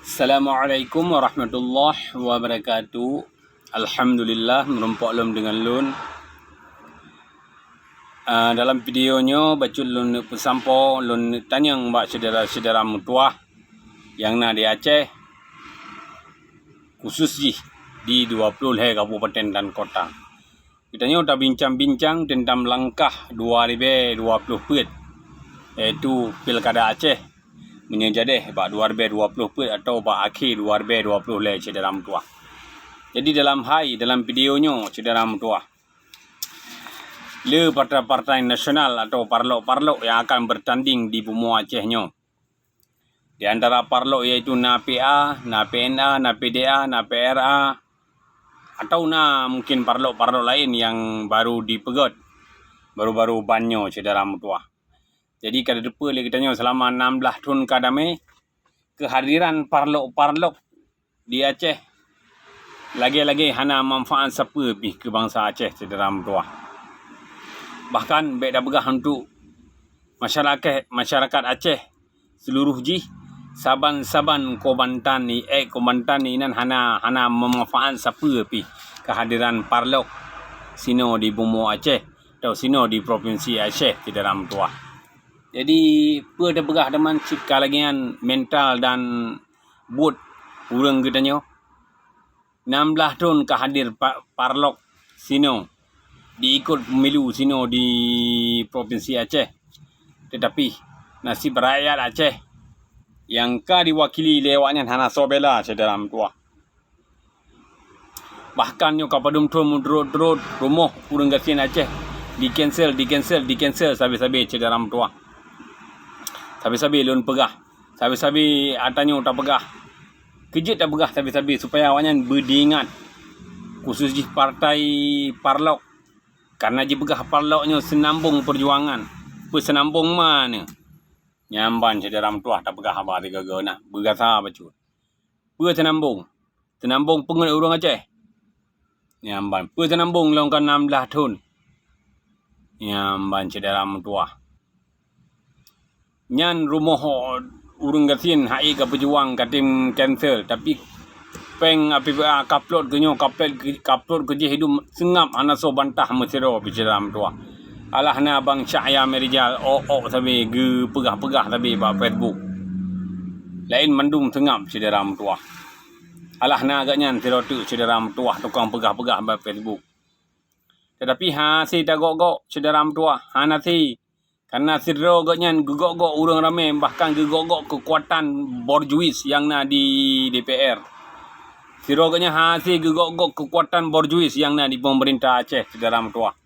Assalamualaikum warahmatullahi wabarakatuh. Alhamdulillah merumpak lum dengan lun. Dalam videonya bacul lun pesampo lun tanya mbak saudara-saudara mutuah yang na di Aceh, khusus di 20 kabupaten dan kota. Kita udah bincang-bincang tentang langkah 2020 iaitu Pilkada Aceh menjadi bak 2020 atau bak akhir 2020 saudara mutuah. Jadi dalam videonya saudara mutuah, le partai-partai nasional atau parlok-parlok yang akan bertanding di Bumi Acehnya. Di antara parlok iaitu NAPA, NAPNA, NAPDA, NAPRA atau mungkin parlok-parlok lain yang baru dipegot baru-baru banyo saudara mutuah. Jadi kada lupa lagi tanya selama 16 tahun kadame kehadiran parlok-parlok di Aceh lagi-lagi hana manfaat siapa ke bangsa Aceh saudara mutuah. Bahkan baik dah begah untuk masyarakat Aceh seluruh saban-saban Kuantan ni nan hana memanfaat siapa kehadiran parlok sino di Bumi Aceh atau sino di provinsi Aceh saudara mutuah. Jadi dah begah dengan kalagian mental dan buat urang katanya 16 tahun kehadir parlok sino diikut pemilu sino di provinsi Aceh, tetapi nasib rakyat Aceh yang diwakili lewatnya hana sobela saudara mutuah. Bahkan nyo kapadum tu mudrot rumah urang gasien Aceh di cancel sabi-sabi saudara mutuah. Sabi-sabi lun pegah, sabi-sabi atanyo tak pegah, kejut tak pegah sabi-sabi supaya awaknya berdingat khusus di partai parlok. Karena di pegah parloknya senambung perjuangan. Senambung mana? Nyamban saudara mutuah tak pegah apa tiga gana. Bergasa bacul. Senambung. Senambung pengen urang Aceh. Nyamban. Senambung longkan 16 tahun. Nyamban saudara mutuah. Nyan rumah urang gasien hai ka pejuang katim cancel tapi peng APPA kaplot ke hidup sengap hana so bantah mesiro bicara mutuah. Alah na abang Cahaya Merijal sabi ge pegah-pegah sabi ba Facebook. Lain mandum sengap saudara mutuah. Alah na agaknya tirotu saudara mutuah tukang pegah-pegah ba Facebook. Tetapi si tagok-gok saudara mutuah, hana si karena siro agaknya gegok-gok urang ramai, bahkan gegok-gok kekuatan borjuis yang na di DPR. Siro agaknya si gegok-gok kekuatan borjuis yang na di pemerintah Aceh saudara mutuah.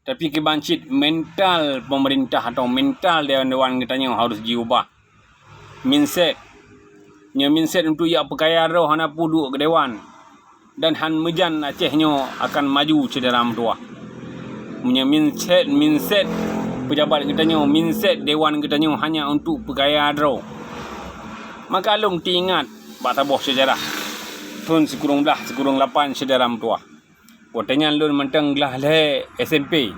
Tapi kebancit mental pemerintah atau mental dewan-dewan katanya harus diubah. Mindset untuk ia perkaya roh hana puduk ke dewan. Dan han mejan Acehnya akan maju saudara mutuah. Punya mindset pejabat katanya, mindset dewan katanya hanya untuk perkaya roh. Maka long ingat bataboh sejarah. Tahun sekurang 8 saudara mutuah. Potanya lun mentang gelah SMP.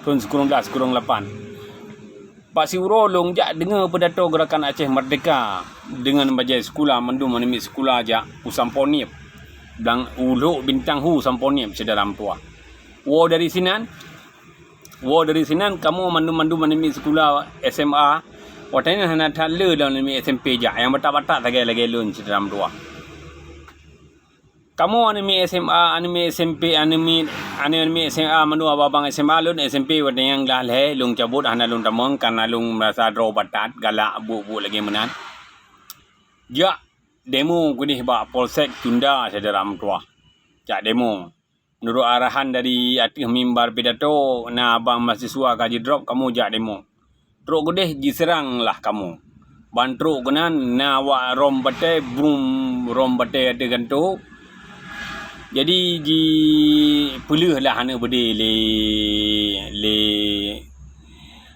Tahun sekurang 8. Pak Siuro long jak dengar pidato gerakan Aceh Merdeka dengan bajai sekolah mendum animi sekolah jak usamponiep. Blang uluk bintang hu samponiep saudara mutuah. Dari sinan kamu mandum animi sekolah SMA. Potanya hana thala dalam animi SMP jak yang batak-batak lagi lun saudara mutuah. Kamu anime SMA, anime SMP, anime SMA manu abang SMA lun SMP wad yang glah lung cabut hana lung tamang karena lung merasa draw batat galak bu lagi menan. Ja demo gudih ba Polsek Tunda saudara mutuah. Jak demo. Menurut arahan dari atih mimbar pidato na abang mahasiswa kaji drop kamu jak demo. Truk gudih diserang lah kamu. Bantruk kenan na wa rom bate ada gantu. Jadi peluh lah hana berde le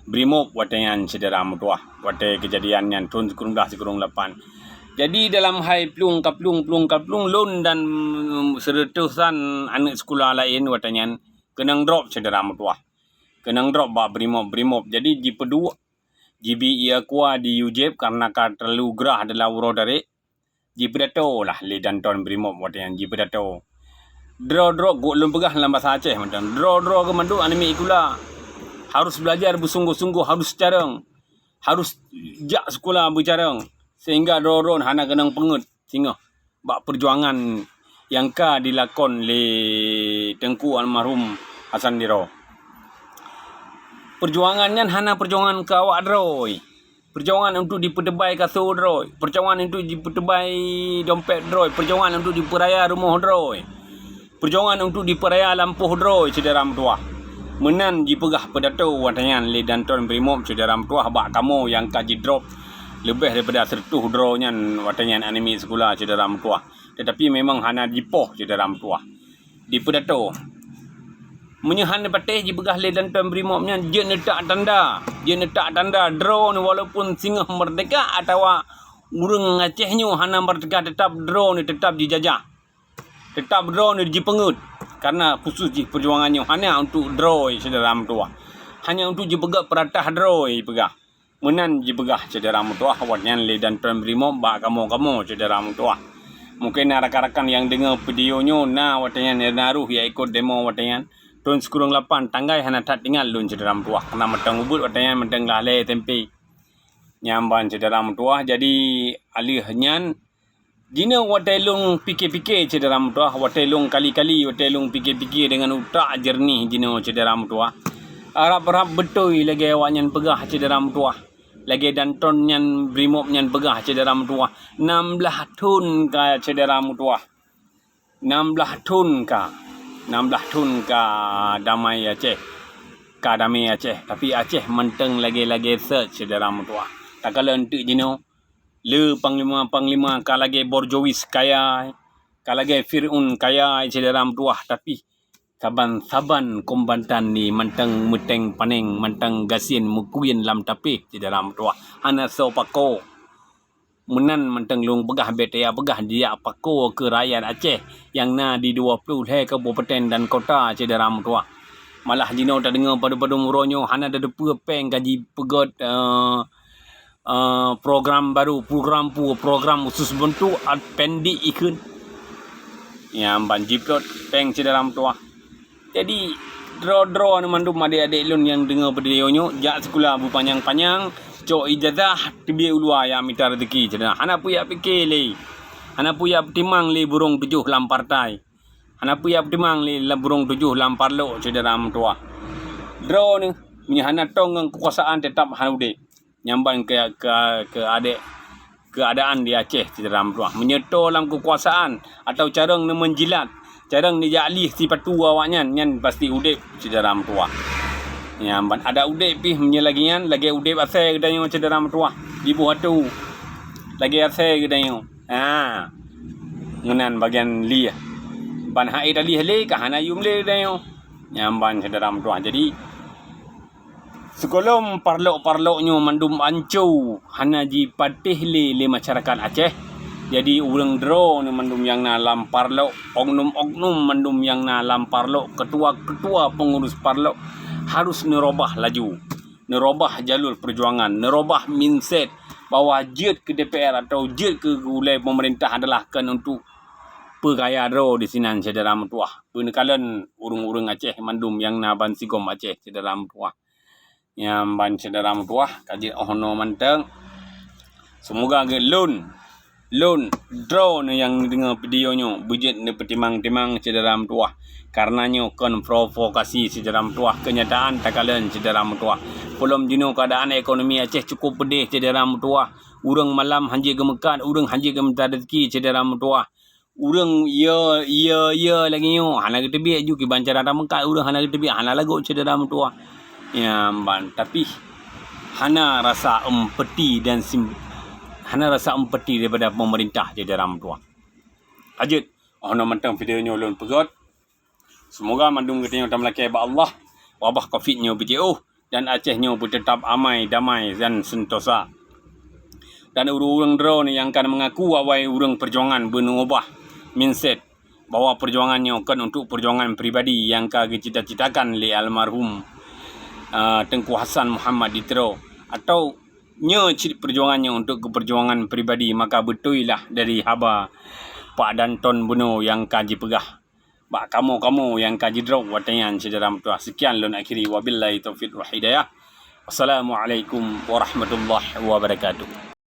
Brimob watayan saudara mutuah. Watai kejadian yang tahun sekurang 8. Jadi dalam hal pelung lun dan seratusan anak sekolah lain watanyan kenang drop saudara mutuah. Kenang drop ba Brimob. Jadi di pedua GB ia kuah di Ujib karena terlalu gerah adalah uro dari ji pedato lah le Danton Brimob watayan ji pedato draw guk lum pegah dalam bahasa Aceh macam draw ke mandu anime ikula harus belajar bersungguh-sungguh, harus carang, harus jak sekolah bercarang sehingga draw hana kenang pengut sehingga bak perjuangan yang ka dilakon le Tengku almarhum Hasan Diro. Perjuangannya hana perjuangan ke awak droi. Perjuangan untuk diperdebai kasur droi. Perjuangan untuk diperdebai dompet droi. Perjuangan untuk diperaya rumah droi. Perjuangan untuk diperaya lampuh droi saudara mertua. Menan dipegah pedato watayan le Danton Brimob saudara mertua bak kamu yang kaji drop lebih daripada 100 drawnya watayan anime sekolah saudara mertua. Tetapi memang hana dipoh saudara mertua. Di pedato menyahan patih dipegah le Danton Brimobnya dia letak tanda draw ni walaupun singgah merdeka atau urang Acehnya hana merdeka tetap draw ni tetap dijajah. Tetap draw ni dipengut karena khusus di perjuangannya hanya untuk draw saudara mertua. Hanya untuk dipegah peratah draw pegah. Menan dipegah saudara mertua awaknya le Danton Brimob bak kamu saudara mertua. Mungkin rakan-rakan yang dengar videonya watayan naruh ya ikut demo watayan Tahun sekurang 8 tanggai hana tak tinggal lun saudara mertua. Kena matang ubud watayan matang lalai tempe. Nyamban saudara mertua. Jadi alihnya jina watailung fikir-fikir saudara mertua. Watailung kali-kali watailung fikir-fikir dengan utak jernih jina saudara mertua. Harap-harap betul lagi awaknya pegah saudara mertua. Lagi Danton nyan Brimob nyan pegah saudara mertua. 16 tahun ka saudara mertua. 16 tahun ka damai Aceh. Tapi Aceh menteng lagi search saudara mertua. Tak kala entuk jino le panglima ka lagi Borjowis kaya, ka lagi Fir'un kaya saudara mertua. Tapi saban kombatan ni menteng meteng paneng menteng gasin mukuin lam tapih saudara mertua. Hana so pako menan menteng lung pegah betaya pegah dia pako ke rakyat Aceh yang di 20 kabupaten dan kota saudara mertua. Malah jino tak dengar pada muronyo hana ada peng gaji pegot program baru program khusus bentuk pendek ikun yang banji plot peng saudara mertua. Jadi draw ni mandum adik-adik lun yang dengar videonyo jak sekolah berpanjang-panjang cok ijazah tibi ulua yang minta rezeki saudara. Hana puya fikir le. Hana puya timang le burung 7 lam partai. Hana puya timang le burung 7 lam parlo saudara mertua. Draw ni hana tong kekuasaan tetap hanude. Nyamban ke adik keadaan di Aceh saudara mertua. Menyetor dalam kekuasaan atau carang ni menjilat. Carang ni alih si patu awaknya nyan pasti udip saudara mertua. Nyamban ada udip pi menyelagian lagi udip asal kedanyo saudara mertua. Ibu hatu lagi asal kedanyo. Ngenan bagian li. Ban hai tali le ka hana yum le kedanyo. Nyamban saudara mertua. Jadi sekolom parlok-parloknya mandum ancu hana ji patih le masyarakat Aceh. Jadi urang draw ni mandum yang lam parlok, oknum mandum yang lam parlok, ketua pengurus parlok harus nerobah laju, nerobah jalur perjuangan, nerobah mindset bahawa jid ke DPR atau jid ke wilayah pemerintah adalah kan untuk pegaya draw di sini saudara mertua. Penekalan urang Aceh mandum yang ban sigom Aceh saudara mertua. Yang ban saudara mertua kaji ohno manteng. Semoga ke lun draw ni yang dengar videonya budget ni pertimang-timang saudara mertua. Karenanya kon provokasi saudara mertua, kenyataan takalan saudara mertua. Belum jino keadaan ekonomi Aceh cukup pedih saudara mertua. Urang malam hanji gemekat, urang hanji gemetar rezeki saudara mertua. Urang ya lagi yo hana kita biak ju ki bancara mekat urang hana kita biak hana lagu saudara mertua. Ya ban tapi hana rasa empati dan hana rasa empati daripada pemerintah saudara mertua. Ajut ono mentang videonya ulun pegot. Semoga mandung katanya tak melaki ba Allah, wabah Covid-nya berjauh dan Acehnya tetap amai, damai dan sentosa. Dan urang draw ni yang akan mengaku awai urang perjuangan mengubah mindset bahawa perjuangannya kan untuk perjuangan pribadi yang cita-citakan oleh almarhum Tengku Hasan Muhammad Ditro atau ciri perjuangannya untuk keperjuangan peribadi, maka betul lah dari haba Pak Danton Buno yang kaji pegah. Bak kamu yang kaji drop watayan sedaram tuah. Sekian lun akhiri wabillahi taufiq wa hidayah. Wassalamualaikum warahmatullahi wabarakatuh.